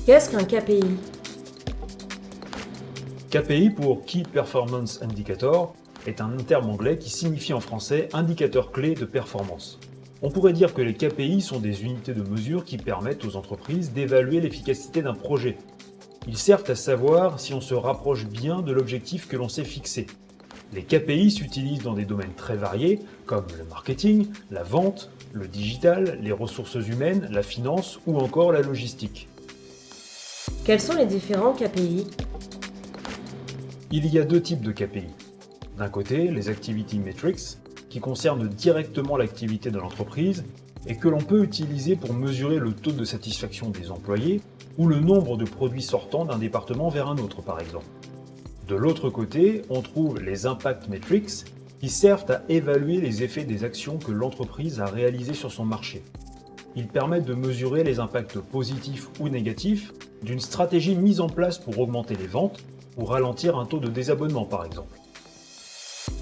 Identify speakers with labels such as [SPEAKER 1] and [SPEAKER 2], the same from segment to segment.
[SPEAKER 1] Qu'est-ce qu'un KPI?
[SPEAKER 2] KPI pour Key Performance Indicator est un terme anglais qui signifie en français indicateur clé de performance. On pourrait dire que les KPI sont des unités de mesure qui permettent aux entreprises d'évaluer l'efficacité d'un projet. Ils servent à savoir si on se rapproche bien de l'objectif que l'on s'est fixé. Les KPI s'utilisent dans des domaines très variés comme le marketing, la vente, le digital, les ressources humaines, la finance ou encore la logistique.
[SPEAKER 1] Quels sont les différents KPI?
[SPEAKER 2] Il y a deux types de KPI. D'un côté, les Activity Metrics, qui concernent directement l'activité de l'entreprise et que l'on peut utiliser pour mesurer le taux de satisfaction des employés ou le nombre de produits sortant d'un département vers un autre par exemple. De l'autre côté, on trouve les Impact Metrics, qui servent à évaluer les effets des actions que l'entreprise a réalisées sur son marché. Ils permettent de mesurer les impacts positifs ou négatifs d'une stratégie mise en place pour augmenter les ventes ou ralentir un taux de désabonnement par exemple.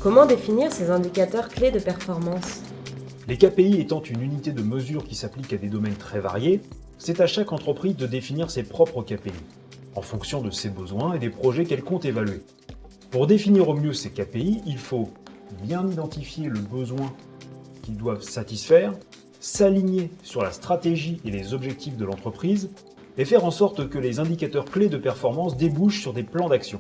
[SPEAKER 1] Comment définir ces indicateurs clés de performance?
[SPEAKER 2] Les KPI étant une unité de mesure qui s'applique à des domaines très variés, c'est à chaque entreprise de définir ses propres KPI, en fonction de ses besoins et des projets qu'elle compte évaluer. Pour définir au mieux ces KPI, il faut bien identifier le besoin qu'ils doivent satisfaire, s'aligner sur la stratégie et les objectifs de l'entreprise, et faire en sorte que les indicateurs clés de performance débouchent sur des plans d'action.